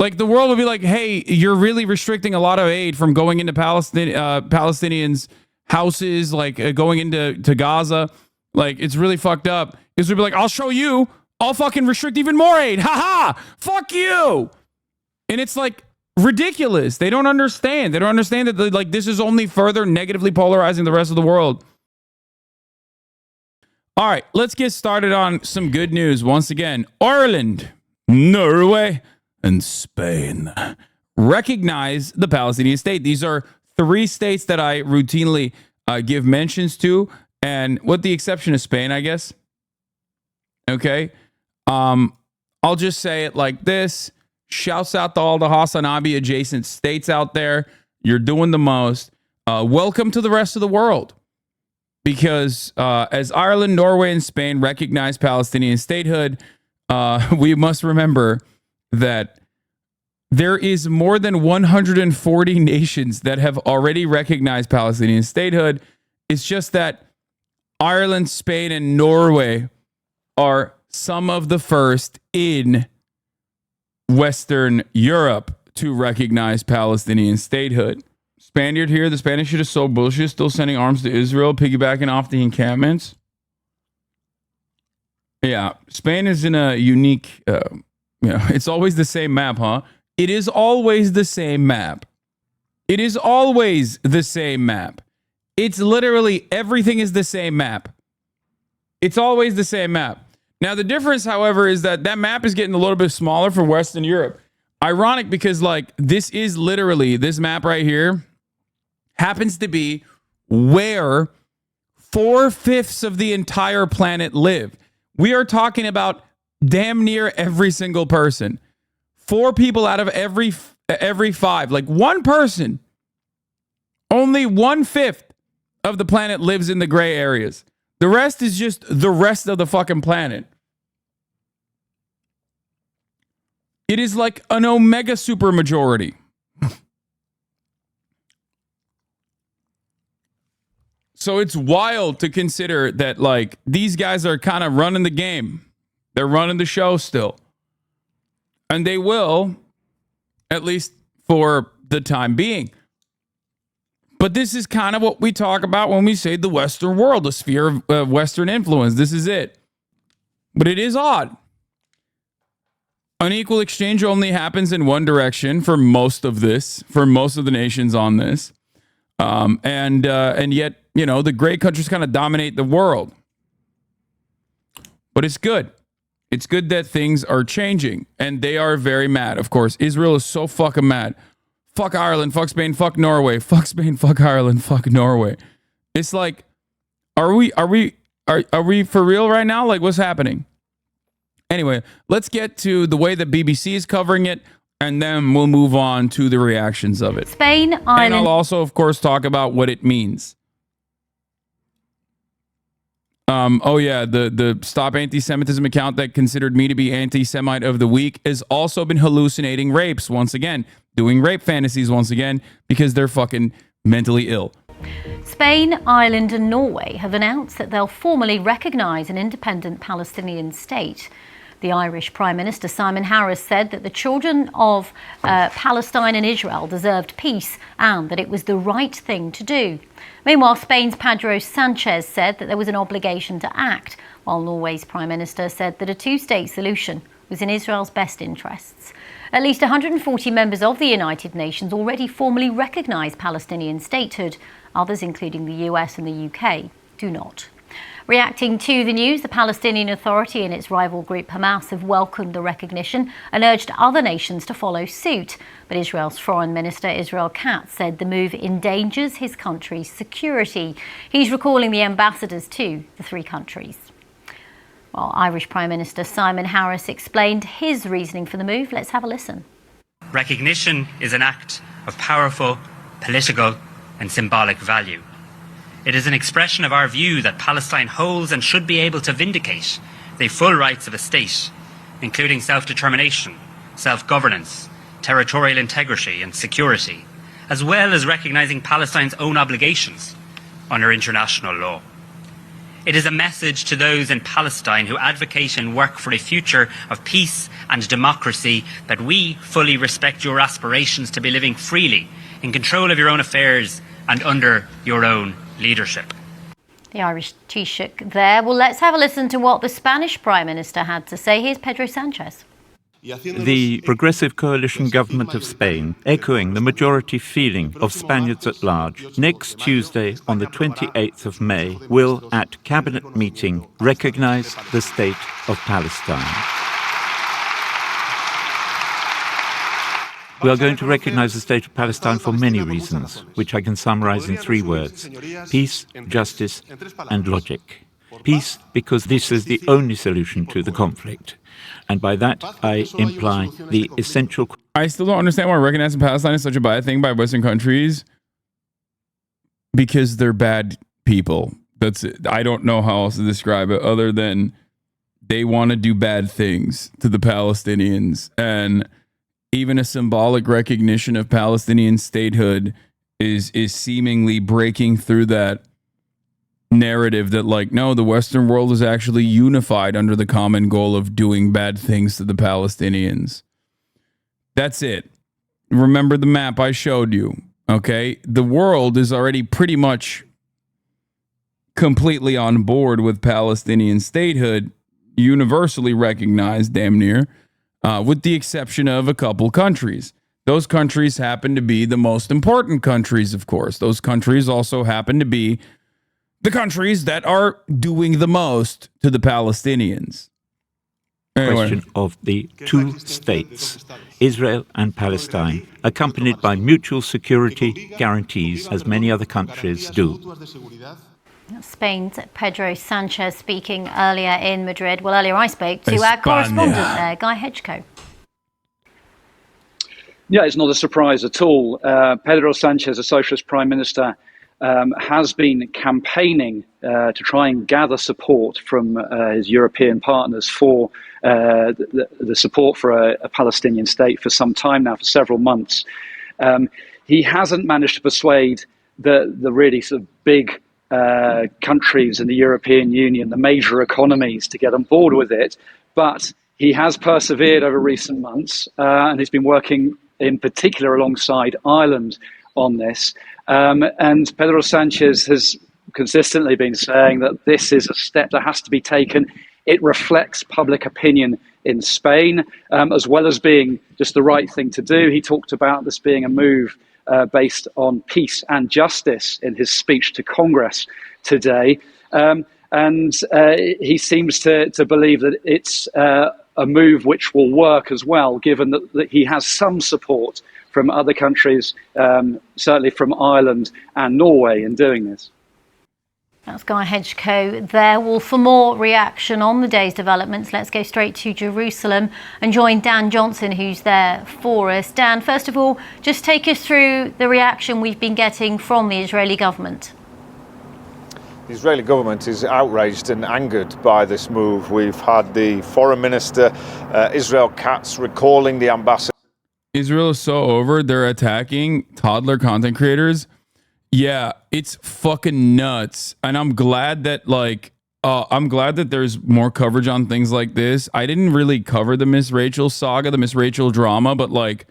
Like the world would be like, hey, you're really restricting a lot of aid from going into Palestinians' houses, like going into Gaza. Like it's really fucked up. Israel would be like, I'll show you. I'll fucking restrict even more aid. Ha ha. Fuck you. And it's like ridiculous. They don't understand. They don't understand that like this is only further negatively polarizing the rest of the world. All right, let's get started on some good news. Once again, Ireland, Norway, and Spain recognize the Palestinian state. These are 3 states that I routinely give mentions to, and with the exception of Spain, I guess. Okay. I'll just say it like this. Shouts out to all the HasAnabi adjacent states out there. You're doing the most. Welcome to the rest of the world. Because as Ireland, Norway, and Spain recognize Palestinian statehood, we must remember that there is more than 140 nations that have already recognized Palestinian statehood. It's just that Ireland, Spain, and Norway are some of the first in Western Europe to recognize Palestinian statehood. Spaniard here, the Spanish shit is so bullshit, still sending arms to Israel, piggybacking off the encampments. Yeah, Spain is in a unique, it's always the same map, huh? It is always the same map. It is always the same map. It's literally everything is the same map. It's always the same map. Now, the difference, however, is that map is getting a little bit smaller for Western Europe. Ironic because, like, this is literally, this map right here happens to be where 4/5 of the entire planet live. We are talking about damn near every single person. 4 people out of every 5. Like, one person, only 1/5 of the planet lives in the gray areas. The rest is just the rest of the fucking planet. It is like an omega super majority. So it's wild to consider that, like, these guys are kind of running the game. They're running the show still. And they will, at least for the time being. But this is kind of what we talk about when we say the Western world, the sphere of Western influence. This is it. But it is odd. Unequal exchange only happens in one direction for most of this, for most of the nations on this. And yet, you know, the great countries kind of dominate the world. But it's good. It's good that things are changing. And they are very mad. Of course, Israel is so fucking mad. Fuck Ireland, fuck Spain, fuck Norway. Fuck Spain, fuck Ireland, fuck Norway. It's like, are we for real right now? Like, what's happening? Anyway, let's get to the way that BBC is covering it, and then we'll move on to the reactions of it. Spain, Ireland. And I'll also, of course, talk about what it means. The Stop Anti-Semitism account that considered me to be anti-Semite of the week has also been hallucinating rapes once again, doing rape fantasies once again, because they're fucking mentally ill. Spain, Ireland, and Norway have announced that they'll formally recognise an independent Palestinian state. The Irish Prime Minister Simon Harris said that the children of Palestine and Israel deserved peace and that it was the right thing to do. Meanwhile, Spain's Pedro Sanchez said that there was an obligation to act, while Norway's Prime Minister said that a 2-state solution was in Israel's best interests. At least 140 members of the United Nations already formally recognise Palestinian statehood. Others, including the US and the UK, do not. Reacting to the news, the Palestinian Authority and its rival group Hamas have welcomed the recognition and urged other nations to follow suit. But Israel's Foreign Minister Israel Katz said the move endangers his country's security. He's recalling the ambassadors to the 3 countries. While Irish Prime Minister Simon Harris explained his reasoning for the move, let's have a listen. Recognition is an act of powerful political and symbolic value. It is an expression of our view that Palestine holds and should be able to vindicate the full rights of a state, including self-determination, self-governance, territorial integrity and security, as well as recognising Palestine's own obligations under international law. It is a message to those in Palestine who advocate and work for a future of peace and democracy that we fully respect your aspirations to be living freely, in control of your own affairs and under your own leadership. The Irish Taoiseach there. Well, let's have a listen to what the Spanish Prime Minister had to say. Here's Pedro Sanchez. The Progressive Coalition government of Spain, echoing the majority feeling of Spaniards at large, next Tuesday on the 28th of May will, at cabinet meeting, recognise the state of Palestine. We are going to recognise the state of Palestine for many reasons, which I can summarise in 3 words: peace, justice and logic. Peace, because this is the only solution to the conflict. And by that, I imply the essential... I still don't understand why recognizing Palestine is such a bad thing by Western countries. Because they're bad people. That's it. I don't know how else to describe it other than they want to do bad things to the Palestinians. And even a symbolic recognition of Palestinian statehood is seemingly breaking through that narrative that, like, no, the Western world is actually unified under the common goal of doing bad things to the Palestinians. That's it. Remember the map I showed you, okay? The world is already pretty much completely on board with Palestinian statehood, universally recognized, damn near, with the exception of a couple countries. Those countries happen to be the most important countries, of course. Those countries also happen to be the countries that are doing the most to the Palestinians. Anyway. Question of the 2 states, Israel and Palestine, accompanied by mutual security guarantees, as many other countries do. Spain's Pedro Sanchez speaking earlier in Madrid. Well, earlier I spoke to our correspondent there, Guy Hedgecoe. Yeah, it's not a surprise at all. Pedro Sanchez, a socialist prime minister, has been campaigning to try and gather support from his European partners for the support for a Palestinian state for some time now, for several months. He hasn't managed to persuade the really sort of big countries in the European Union, the major economies, to get on board with it, but he has persevered over recent months, and he's been working in particular alongside Ireland on this. And Pedro Sanchez has consistently been saying that this is a step that has to be taken. It reflects public opinion in Spain, as well as being just the right thing to do. He talked about this being a move based on peace and justice in his speech to Congress today. And he seems to believe that it's a move which will work as well, given that he has some support from other countries, certainly from Ireland and Norway, in doing this. That's Guy Hedgecoe there. Well, for more reaction on the day's developments, let's go straight to Jerusalem and join Dan Johnson, who's there for us. Dan, first of all, just take us through the reaction we've been getting from the Israeli government. The Israeli government is outraged and angered by this move. We've had the foreign minister, Israel Katz, recalling the ambassador. Israel is so over. They're attacking toddler content creators. Yeah, it's fucking nuts. And I'm glad that there's more coverage on things like this. I didn't really cover the Miss Rachel saga, the Miss Rachel drama, but like,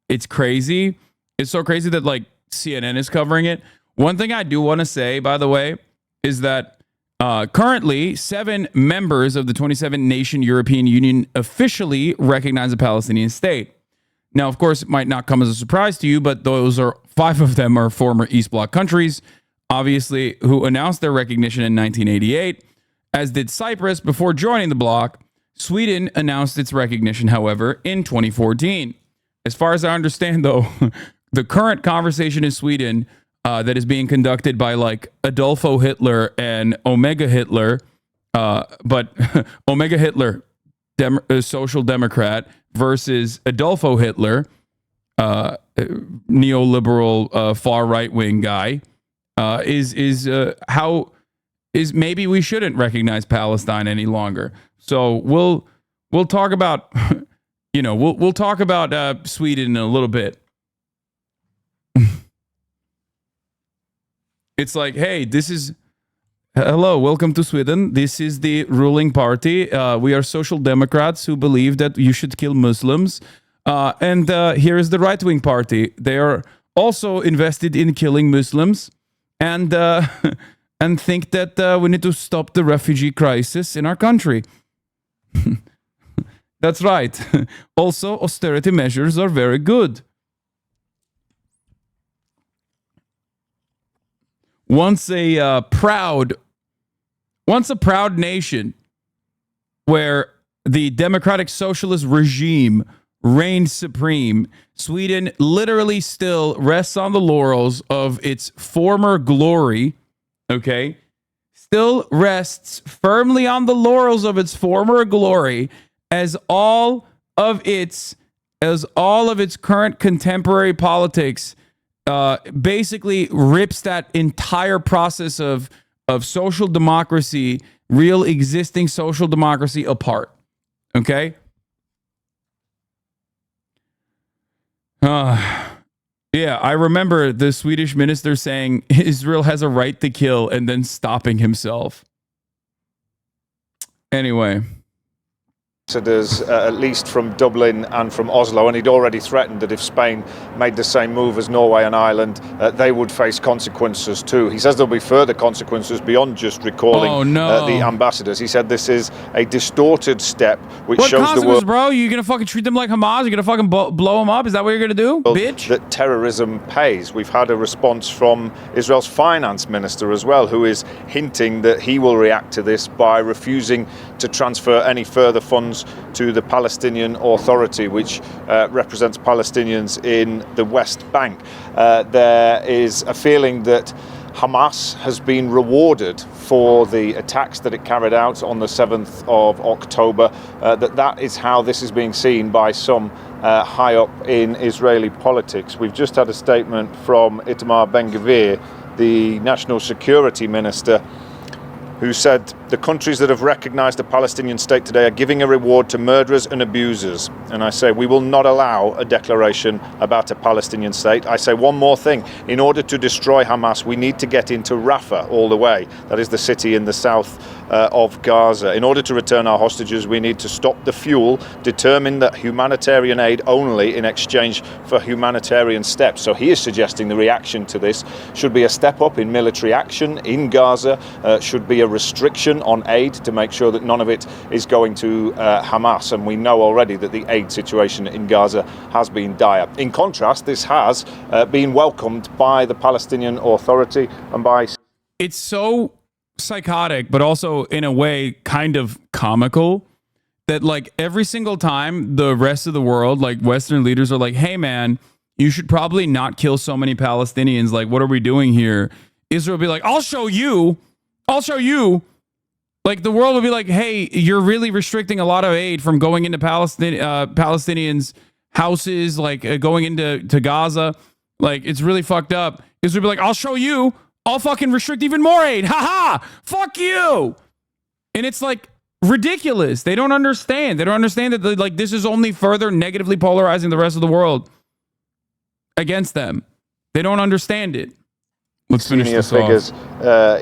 it's crazy. It's so crazy that like CNN is covering it. One thing I do want to say, by the way, is that currently 7 members of the 27-nation European Union officially recognize a Palestinian state. Now, of course, it might not come as a surprise to you, but 5 of them are former East Bloc countries, obviously, who announced their recognition in 1988, as did Cyprus before joining the bloc. Sweden announced its recognition, however, in 2014. As far as I understand, though, the current conversation in Sweden that is being conducted by like Adolfo Hitler and Omega Hitler, but Omega Hitler, social democrat, versus Adolfo Hitler, neoliberal far right wing guy, is maybe we shouldn't recognize Palestine any longer. So we'll talk about we'll talk about Sweden in a little bit. It's like, hey, this is hello, welcome to Sweden. This is the ruling party. We are social democrats who believe that you should kill Muslims. And here is the right-wing party. They are also invested in killing Muslims and and think that we need to stop the refugee crisis in our country. That's right. Also, austerity measures are very good. Once a proud nation where the democratic socialist regime reigned supreme, Sweden literally still rests on the laurels of its former glory, okay? Still rests firmly on the laurels of its former glory as all of its current contemporary politics basically rips that entire process of social democracy, real existing social democracy apart. Okay? Yeah, I remember the Swedish minister saying Israel has a right to kill and then stopping himself. Anyway. Ambassadors, at least from Dublin and from Oslo, and he'd already threatened that if Spain made the same move as Norway and Ireland, they would face consequences too. He says there'll be further consequences beyond just recalling the ambassadors. He said this is a distorted step which shows the world, bro. You gonna fucking treat them like Hamas? You gonna fucking blow them up? Is that what you're gonna do, bitch? That terrorism pays. We've had a response from Israel's finance minister as well, who is hinting that he will react to this by refusing to transfer any further funds to the Palestinian Authority, which represents Palestinians in the West Bank. There is a feeling that Hamas has been rewarded for the attacks that it carried out on the 7th of October, that is how this is being seen by some high up in Israeli politics. We've just had a statement from Itamar Ben-Gvir, the National Security Minister, who said the countries that have recognized the Palestinian state today are giving a reward to murderers and abusers. And I say we will not allow a declaration about a Palestinian state. I say one more thing. In order to destroy Hamas, we need to get into Rafah all the way. That is the city in the south of Gaza. In order to return our hostages, we need to stop the fuel, determine that humanitarian aid only in exchange for humanitarian steps. So he is suggesting the reaction to this should be a step up in military action in Gaza, should be a restriction on aid to make sure that none of it is going to Hamas. And we know already that the aid situation in Gaza has been dire. In contrast, this has been welcomed by the Palestinian Authority and by... It's so psychotic, but also in a way kind of comical that like every single time the rest of the world, like Western leaders are like, hey man, you should probably not kill so many Palestinians. Like, what are we doing here? Israel will be like, I'll show you. Like the world will be like, hey, you're really restricting a lot of aid from going into Palestinians' houses, like going into Gaza. Like, it's really fucked up. Israel will be like, I'll show you. I'll fucking restrict even more aid. Ha! Fuck you. And it's like ridiculous. They don't understand. They don't understand that like this is only further negatively polarizing the rest of the world against them. They don't understand it. Let's finish this figures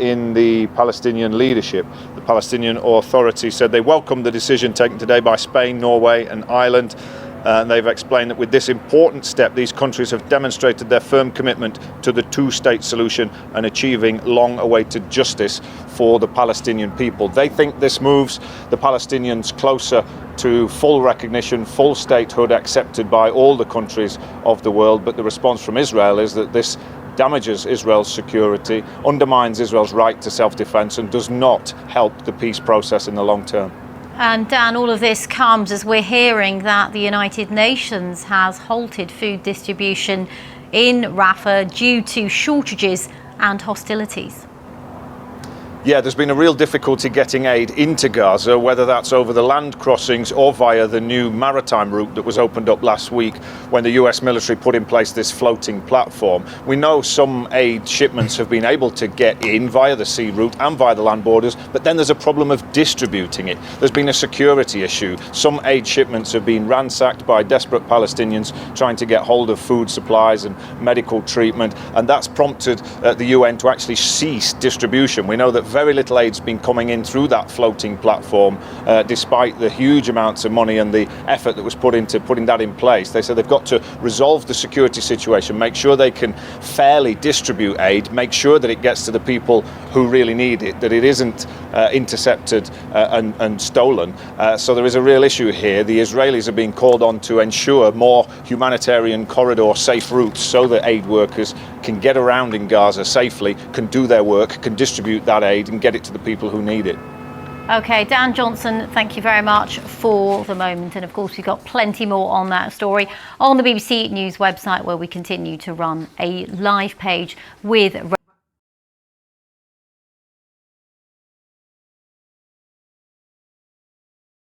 in the Palestinian leadership. The Palestinian Authority said they welcomed the decision taken today by Spain, Norway and Ireland. And they've explained that with this important step, these countries have demonstrated their firm commitment to the two-state solution and achieving long-awaited justice for the Palestinian people. They think this moves the Palestinians closer to full recognition, full statehood accepted by all the countries of the world. But the response from Israel is that this damages Israel's security, undermines Israel's right to self-defense, and does not help the peace process in the long term. And Dan, all of this comes as we're hearing that the United Nations has halted food distribution in Rafah due to shortages and hostilities. Yeah, there's been a real difficulty getting aid into Gaza, whether that's over the land crossings or via the new maritime route that was opened up last week when the US military put in place this floating platform. We know some aid shipments have been able to get in via the sea route and via the land borders, but then there's a problem of distributing it. There's been a security issue. Some aid shipments have been ransacked by desperate Palestinians trying to get hold of food supplies and medical treatment, and that's prompted the UN to actually cease distribution. We know that very little aid's been coming in through that floating platform, despite the huge amounts of money and the effort that was put into putting that in place. They said they've got to resolve the security situation, make sure they can fairly distribute aid, make sure that it gets to the people who really need it, that it isn't intercepted and stolen. So there is a real issue here. The Israelis are being called on to ensure more humanitarian corridor safe routes so that aid workers can get around in Gaza safely, can do their work, can distribute that aid and get it to the people who need it. Okay, Dan Johnson, thank you very much for the moment. And of course, we've got plenty more on that story on the BBC News website, where we continue to run a live page with